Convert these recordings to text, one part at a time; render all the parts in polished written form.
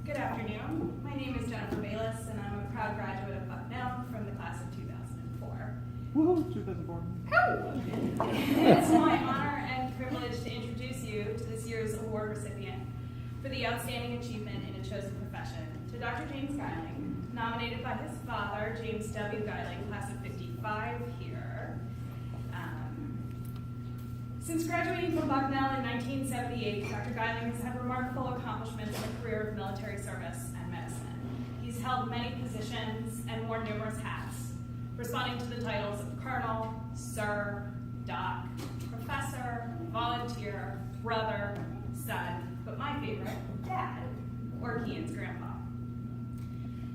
Good afternoon. My name is Jennifer Bayless, and I'm a proud graduate of Bucknell from the class of 2004. Woohoo, 2004. It's my honor and privilege to introduce you to this year's award recipient for the outstanding achievement in a chosen profession, to Dr. James Geiling, nominated by his father, James W. Geiling, class of 55 here. Since graduating from Bucknell in 1978, Dr. Geiling has had remarkable accomplishments in a career of military service and medicine. He's held many positions and worn numerous hats, responding to the titles of Colonel, Sir, Doc, Professor, Volunteer, Brother, Son, but my favorite, Dad, or Kian's Grandpa.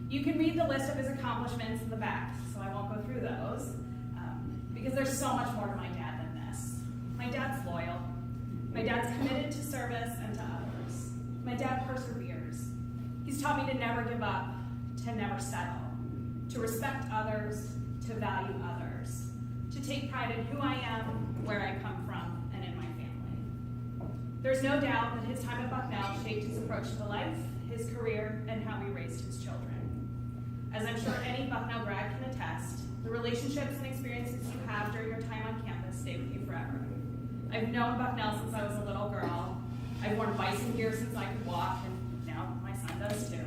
You can read the list of his accomplishments in the back, so I won't go through those, because there's so much more to my dad than this. My dad's loyal. My dad's committed to service and to others. My dad perseveres. He's taught me to never give up, to never settle, to respect others, to value others, to take pride in who I am, where I come from, and in my family. There's no doubt that his time at Bucknell shaped his approach to life, his career, and how he raised his children. As I'm sure any Bucknell grad can attest, the relationships and experiences you have during your time on campus stay with you forever. I've known Bucknell since I was a little girl. I've worn bison gear since I could walk, and now my son does too.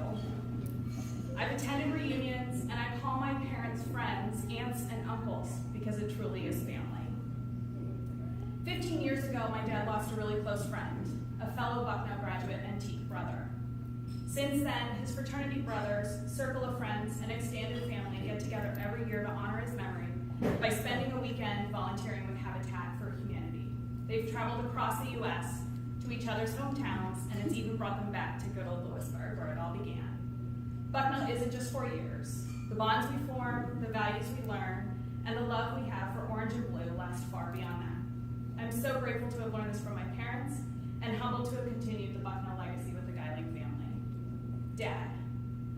I've attended reunions, and I call my parents friends, aunts, and uncles, because it truly is family. 15 years ago, my dad lost a really close friend, a fellow Bucknell graduate and Teak brother. Since then, his fraternity brothers, circle of friends, and extended family get together every year to honor his memory by spending a weekend volunteering with Habitat for Humanity. They've traveled across the U.S. to each other's hometowns, and it's even brought them back to good old Lewisburg, where it all began. Bucknell isn't just 4 years. The bonds we form, the values we learn, and the love we have for orange and blue last far beyond that. I'm so grateful to have learned this from my parents, and humbled to have continued the Bucknell legacy with the Geiling family. Dad,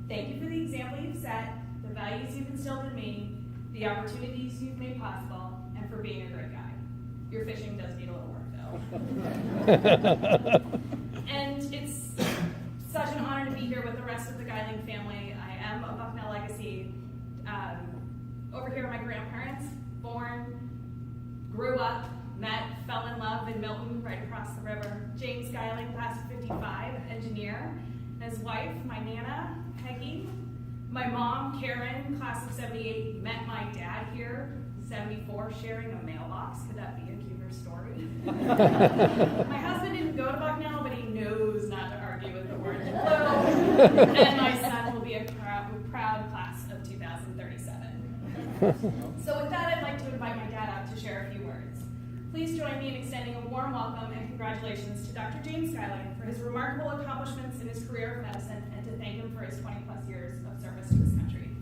thank you for the example you've set, the values you've instilled in me, the opportunities you've made possible, and for being a great guy. Your fishing does need a little work, though. And it's such an honor to be here with the rest of the Geiling family. I am a Bucknell legacy. Over here are my grandparents, born, grew up, met, fell in love in Milton, right across the river. James Geiling, class of 55, engineer. His wife, my Nana, Peggy. My mom, Karen, class of 78, met my dad here, 74, sharing a mailbox. Could that be a cuter story? My husband didn't go to Bucknell, but he knows not to argue with the orange and blue. And my son will be a proud class of 2037. So with that, I'd like to invite my dad up to share a few words. Please join me in extending a warm welcome and congratulations to Dr. James Geiling for his remarkable accomplishments in his career of medicine, and to thank him for his 20-plus years of service to this country.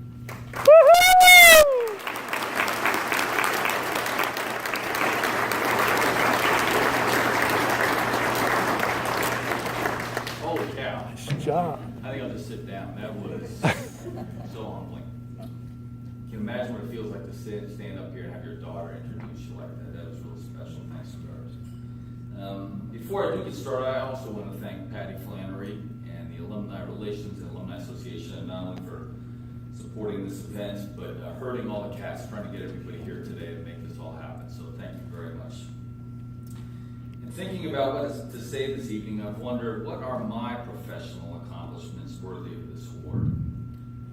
Holy cow. Nice job. I think I'll just sit down. That was so humbling. You can imagine what it feels like to stand up here and have your daughter introduce you like that. That was really special. Thanks, Stars. Before I do get started, I also want to thank Patty Flannery and the Alumni Relations and Alumni Association, not only for supporting this event, but herding all the cats, trying to get everybody here today to make this all happen. So thank you very much. In thinking about what to say this evening, I've wondered, what are my professional accomplishments worthy of this award?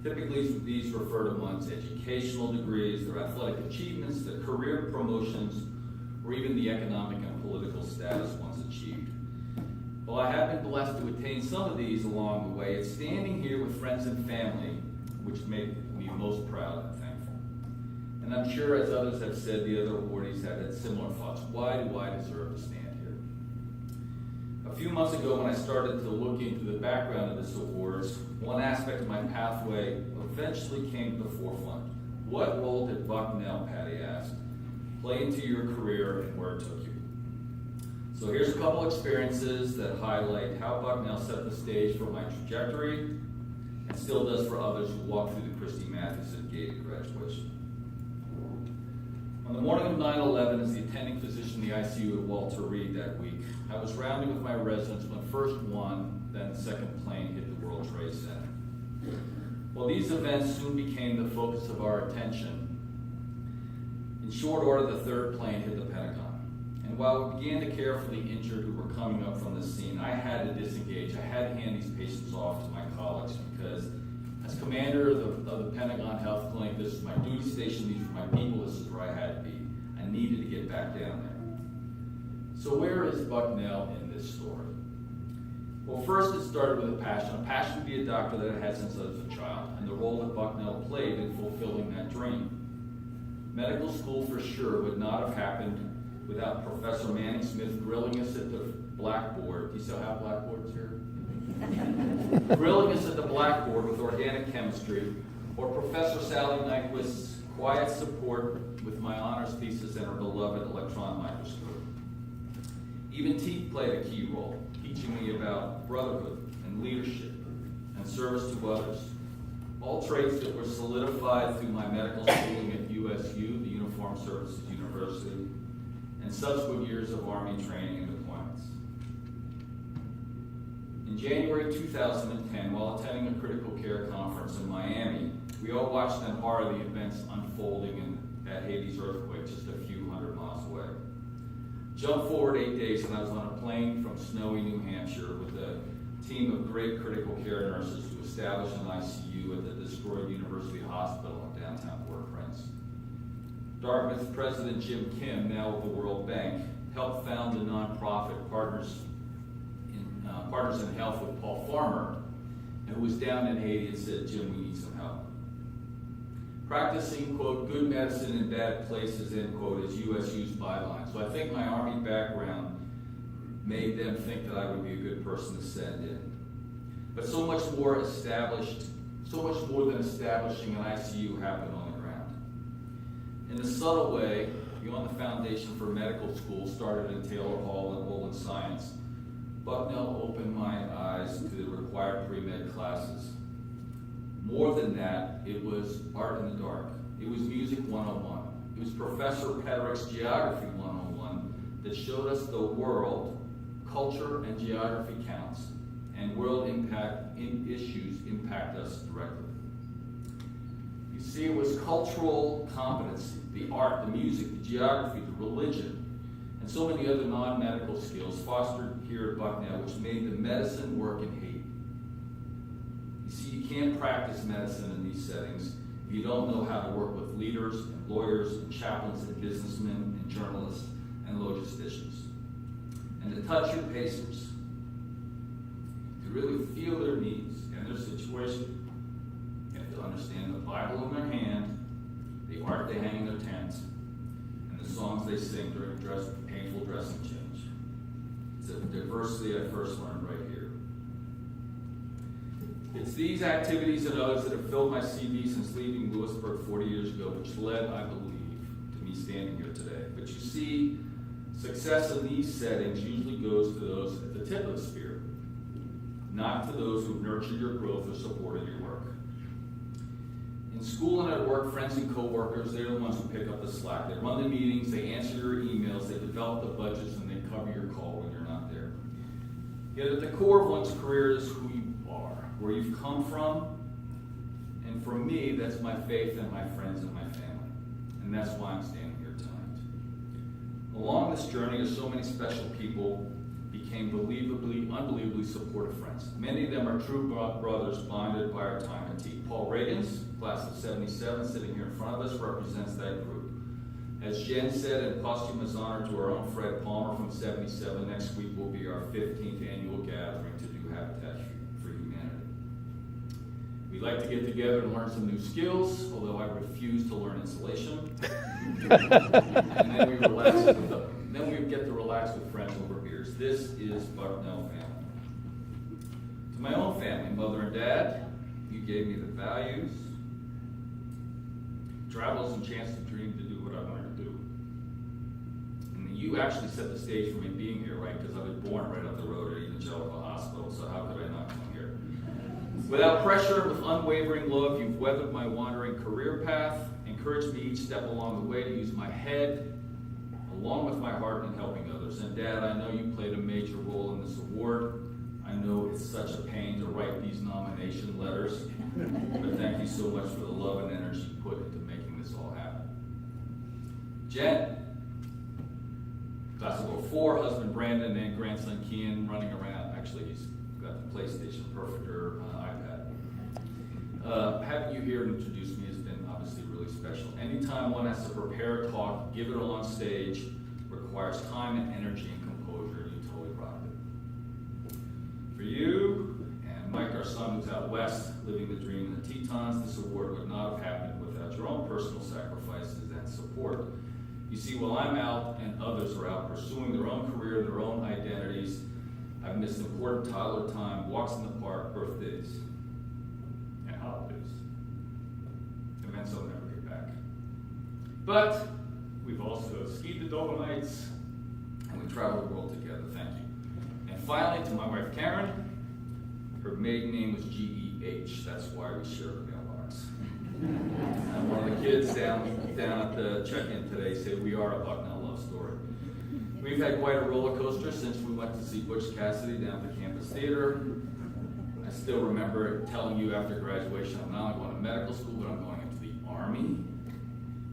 Typically, these refer to one's educational degrees, their athletic achievements, their career promotions, or even the economic and political status one's achieved. While I have been blessed to attain some of these along the way, it's standing here with friends and family which make me most proud and thankful. And I'm sure, as others have said, the other awardees have had similar thoughts. Why do I deserve to stand here? A few months ago, when I started to look into the background of this awards, one aspect of my pathway eventually came to the forefront. What role did Bucknell, Patty asked, play into your career and where it took you? So here's a couple experiences that highlight how Bucknell set the stage for my trajectory and still does for others who walk through the Christy Mathewson gate at graduation. On the morning of 9/11, as the attending physician in the ICU at Walter Reed that week, I was rounding with my residents when first one, then the second plane hit the World Trade Center. Well, these events soon became the focus of our attention. In short order, the third plane hit the Pentagon. And while we began to care for the injured who were coming up from the scene, I had to disengage. I had to hand these patients off to my colleagues because as commander of the Pentagon Health Clinic, this is my duty station, these were my people, this is where I had to be. I needed to get back down there. So where is Bucknell in this story? Well, first it started with a passion to be a doctor that I had since I was a child, and the role that Bucknell played in fulfilling that dream. Medical school for sure would not have happened without Professor Manning Smith grilling us at the blackboard. Do you still have blackboards here? Grilling us at the blackboard with organic chemistry, or Professor Sally Nyquist's quiet support with my honors thesis and her beloved electron microscope. Even teeth played a key role, teaching me about brotherhood and leadership and service to others. All traits that were solidified through my medical schooling at USU, the Uniformed Services University, and subsequent years of Army training and deployments. In January 2010, while attending a critical care conference in Miami, we all watched in horror the events unfolding in that Hades earthquake just a few hundred miles away. Jump forward 8 days and I was on a plane from snowy New Hampshire with a team of great critical care nurses to establish an ICU at the destroyed University Hospital in downtown Port-au-Prince. Dartmouth President Jim Kim, now with the World Bank, helped found the nonprofit Partners in Health with Paul Farmer, and who was down in Haiti and said, Jim, we need some help. Practicing, quote, good medicine in bad places, end quote, is USU's byline. So I think my Army background made them think that I would be a good person to send in. But so much more than establishing an ICU happened on the ground. In a subtle way, beyond the foundation for medical school started in Taylor Hall and Olin Science, Bucknell opened my eyes to the required pre-med classes. More than that, it was art in the dark. It was music 101. It was Professor Pederick's Geography 101 that showed us the world, culture and geography counts, and world issues impact us directly. You see, it was cultural competency, the art, the music, the geography, the religion, and so many other non-medical skills fostered here at Bucknell, which made the medicine work in Haiti. You see, you can't practice medicine in these settings if you don't know how to work with leaders and lawyers and chaplains and businessmen and journalists and logisticians. And to touch your patients, to really feel their needs and their situation, you have to understand the Bible in their hand, the art they hang in their tents, and the songs they sing during painful dressing change. It's a diversity I first learned right here. It's these activities and others that have filled my CV since leaving Lewisburg 40 years ago, which led, I believe, to me standing here today. But you see, success in these settings usually goes to those at the tip of the spear, not to those who've nurtured your growth or supported your work. In school and at work, friends and coworkers, they're the ones who pick up the slack. They run the meetings, they answer your emails, they develop the budgets, and they cover your call when you're not there. Yet at the core of one's career is who you are, where you've come from, and for me, that's my faith and my friends and my family. And that's why I'm standing here tonight. Along this journey, as so many special people became unbelievably supportive friends. Many of them are true brothers bonded by our time at T. Paul Riggins, class of 77, sitting here in front of us, represents that group. As Jen said, in posthumous honor to our own Fred Palmer from 77, next week will be our 15th annual gathering to do Habitat for Humanity. We'd like to get together and learn some new skills, although I refuse to learn insulation. And then we get to relax with friends over beers. This is Bucknell family. To my own family, mother and dad, you gave me the values, travels and chance to dream to do what I wanted to do. And you actually set the stage for me being here, right? Because I was born right up the road at Evangelical Hospital, so how could I not come here? Without pressure, with unwavering love, you've weathered my wandering career path, encouraged me each step along the way to use my head along with my heart in helping others. And Dad, I know you played a major role in this award. I I know it's such a pain to write these nomination letters, but thank you so much for the love and energy you put into making this all happen. Jen, class of 04, husband Brandon and grandson Kian running around. Actually, he's got the PlayStation Perfecter iPad. Having you here to introduce me has been obviously really special. Anytime one has to prepare a talk, give it all on stage, requires time and energy and composure, and you totally rocked it. For you and Mike, our son, who's out west, living the dream in the Tetons, this award would not have happened without your own personal sacrifices and support. You see, while I'm out and others are out pursuing their own career, their own identities, I've missed important toddler time, walks in the park, birthdays, and holidays. Events I'll never get back. But we've also skied the Dolomites, and we traveled the world together. Thank you. And finally, to my wife Karen, her maiden name was G-E-H. That's why we share the mailbox. And one of the kids down at the check-in today said we are a Bucknell love story. We've had quite a roller coaster since we went to see Butch Cassidy down at the Campus Theater. I still remember telling you after graduation, I'm not only going to medical school, but I'm going into the Army.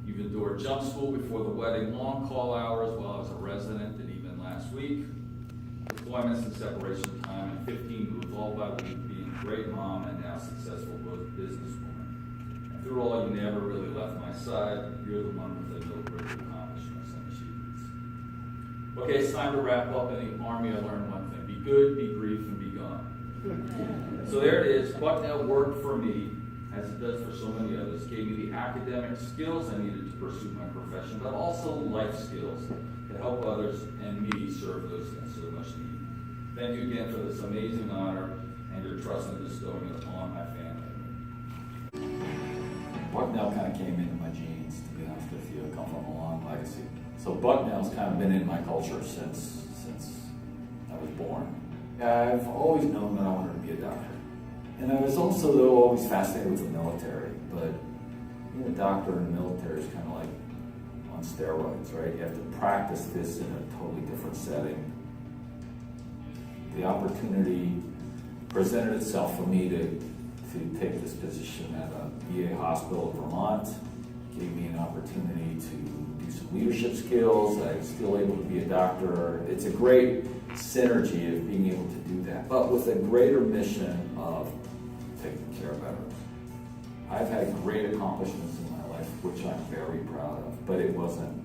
You've endured jump school before the wedding, long call hours while I was a resident, and even last week. Deployments and separation time, and 15 moves, all by being a great mom and now successful businesswoman. And through all, you never really left my side. You're the one with the no great accomplishments and achievements. Okay, it's time to wrap up. In the Army, I learned one thing. Be good, be brief, and be gone. So there it is. Bucknell worked for me, as it does for so many others. Gave me the academic skills I needed to pursue my profession, but also life skills to help others and me serve those that so much need. Thank you again for this amazing honor and your trust in bestowing it upon my family. Bucknell kind of came into my genes, to be honest with you. I come from a long legacy. So Bucknell's kind of been in my culture since I was born. I've always known that I wanted to be a doctor. And I was also, though, always fascinated with the military. But being a doctor in the military is kind of like on steroids, right? You have to practice this in a totally different setting. The opportunity presented itself for me to take this position at a VA hospital in Vermont. Gave me an opportunity to do some leadership skills. I was still able to be a doctor. It's a great synergy of being able to do that, but with a greater mission of taking care of veterans. I've had great accomplishments in my life, which I'm very proud of, but it wasn't,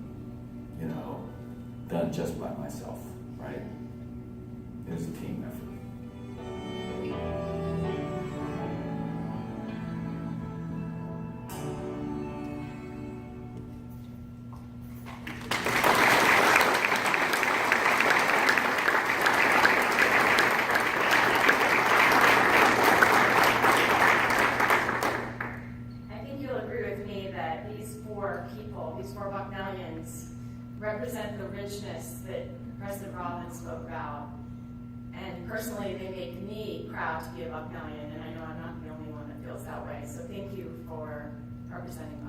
done just by myself, right? It was a team effort. These four Bucknellians represent the richness that President Robbins spoke about. And personally, they make me proud to be a Bucknellian, and I know I'm not the only one that feels that way. So thank you for representing